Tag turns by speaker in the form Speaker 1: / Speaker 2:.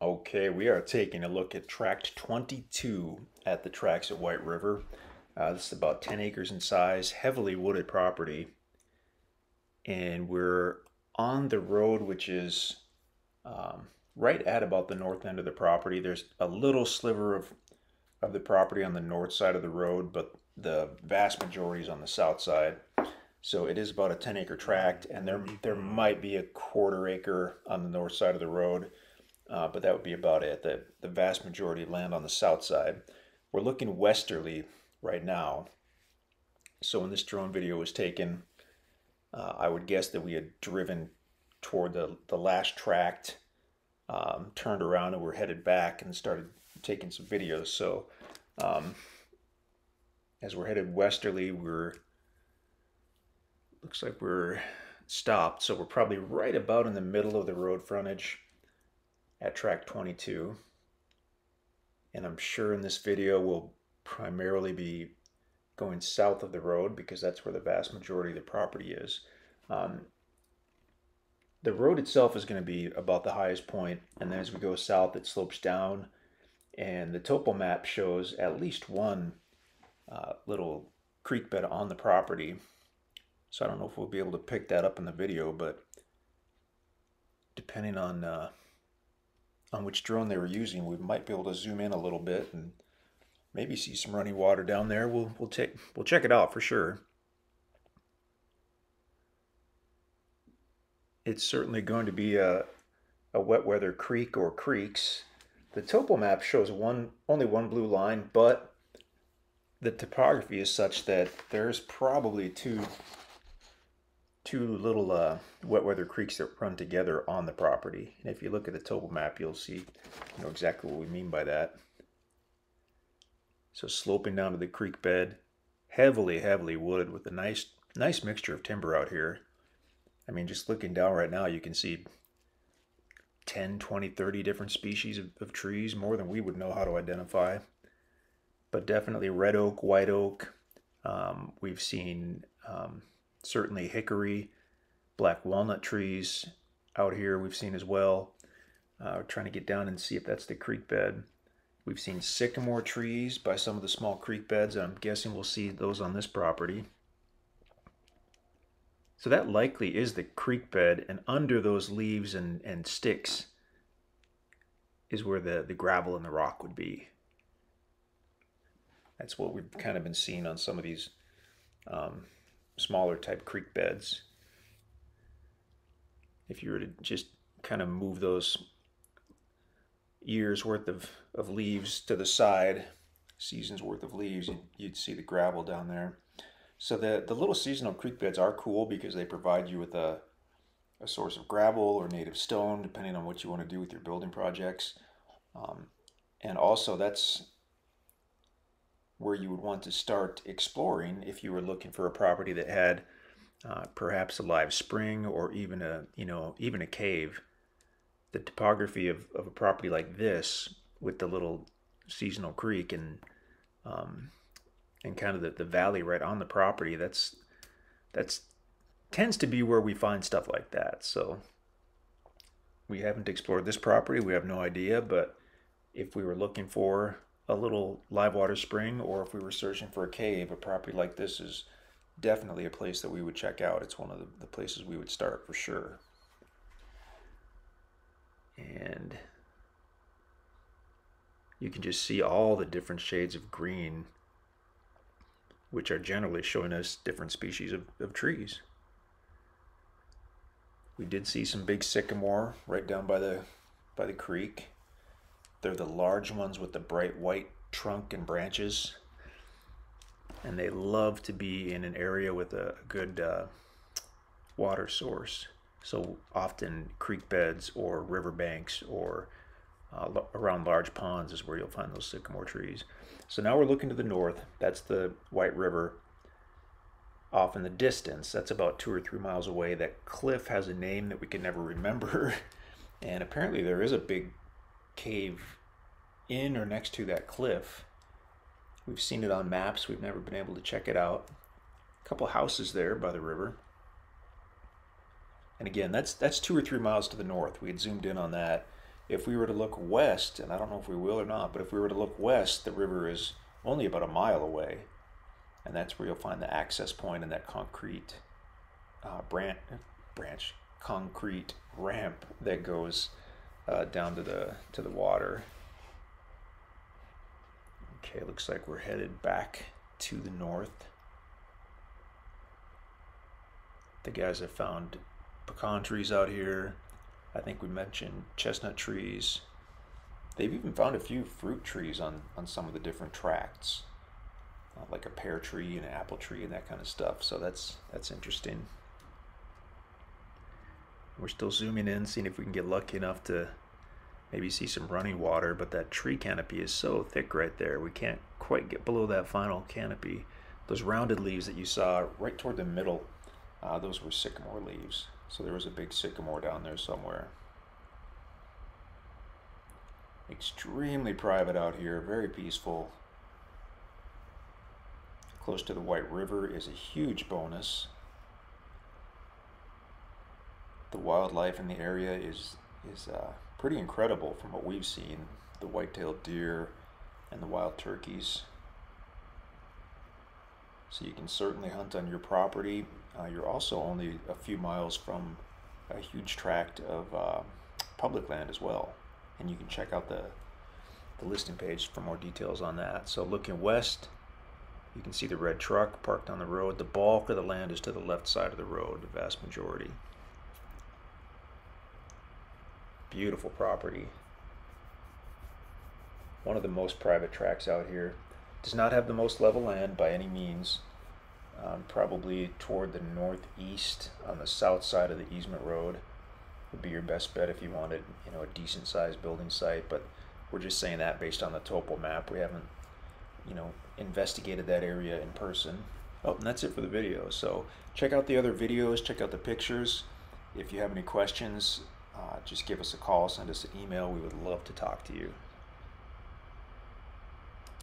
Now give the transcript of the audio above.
Speaker 1: Okay, we are taking a look at Tract 22 at the Tracts at White River. This is about 10 acres in size, heavily wooded property, and we're on the road, which is right at about the north end of the property. There's a little sliver of the property on the north side of the road, but the vast majority is on the south side. So it is about a 10-acre tract, and there might be a quarter acre on the north side of the road. But that would be about it. The vast majority land on the south side. We're looking westerly right now. So when this drone video was taken, I would guess that we had driven toward the last tract, turned around and we're headed back and started taking some videos. So as we're headed westerly, looks like we're stopped. So we're probably right about in the middle of the road frontage at Tract 22, and I'm sure in this video we'll primarily be going south of the road because that's where the vast majority of the property is. The road itself is going to be about the highest point, and then as we go south it slopes down, and the topo map shows at least one little creek bed on the property. So I don't know if we'll be able to pick that up in the video, but depending on which drone they were using, we might be able to zoom in a little bit and maybe see some running water down there. We'll check it out for sure. It's certainly going to be a wet weather creek or creeks. The topo map shows only one blue line, but the topography is such that there's probably two little wet weather creeks that run together on the property. And if you look at the topo map, you'll see exactly what we mean by that. So sloping down to the creek bed, heavily wooded with a nice mixture of timber out here. I mean, just looking down right now, you can see 10, 20, 30 different species of trees, more than we would know how to identify. But definitely red oak, white oak. We've seen certainly hickory, black walnut trees out here we've seen as well. We're trying to get down and see if that's the creek bed. We've seen sycamore trees by some of the small creek beds, and I'm guessing we'll see those on this property. So that likely is the creek bed, and under those leaves and sticks is where the gravel and the rock would be. That's what we've kind of been seeing on some of these smaller type creek beds. If you were to just kind of move those years worth of leaves to the side, seasons worth of leaves, you'd see the gravel down there. So the little seasonal creek beds are cool because they provide you with a source of gravel or native stone, depending on what you want to do with your building projects. And also that's where you would want to start exploring if you were looking for a property that had perhaps a live spring or even a cave. The topography of a property like this with the little seasonal creek and kind of the valley right on the property, that's tends to be where we find stuff like that. So we haven't explored this property, we have no idea, but if we were looking for a little live water spring, or if we were searching for a cave, a property like this is definitely a place that we would check out. It's one of the places we would start for sure. And you can just see all the different shades of green, which are generally showing us different species of trees. We did see some big sycamore right down by the creek. They're the large ones with the bright white trunk and branches, and they love to be in an area with a good water source. So often creek beds or river banks or around large ponds is where you'll find those sycamore trees. So now we're looking to the north. That's the White River. Off in the distance, that's about 2 or 3 miles away. That cliff has a name that we can never remember, and apparently there is a big cave in or next to that cliff. We've seen it on maps. We've never been able to check it out. A couple houses there by the river. And again, that's 2 or 3 miles to the north. We had zoomed in on that, if we were to look west, and I don't know if we will or not, but if we were to look west, the river is only about a mile away, and that's where you'll find the access point and that concrete concrete ramp that goes down to the water. Okay, looks like we're headed back to the north. The guys have found pecan trees out here. I think we mentioned chestnut trees. They've even found a few fruit trees on some of the different tracts, like a pear tree and an apple tree and that kind of stuff. So that's interesting. We're still zooming in, seeing if we can get lucky enough to maybe see some running water, but that tree canopy is so thick right there. We can't quite get below that final canopy. Those rounded leaves that you saw right toward the middle, those were sycamore leaves. So there was a big sycamore down there somewhere. Extremely private out here, very peaceful. Close to the White River is a huge bonus. The wildlife in the area is pretty incredible from what we've seen. The white-tailed deer and the wild turkeys. So you can certainly hunt on your property. You're also only a few miles from a huge tract of public land as well. And you can check out the listing page for more details on that. So looking west, you can see the red truck parked on the road. The bulk of the land is to the left side of the road, the vast majority. Beautiful property. One of the most private tracts out here. Does not have the most level land by any means. Probably toward the northeast on the south side of the easement road would be your best bet if you wanted, a decent sized building site. But we're just saying that based on the topo map. We haven't, investigated that area in person. Oh, and that's it for the video. So check out the other videos, check out the pictures. If you have any questions, just give us a call, send us an email. We would love to talk to you.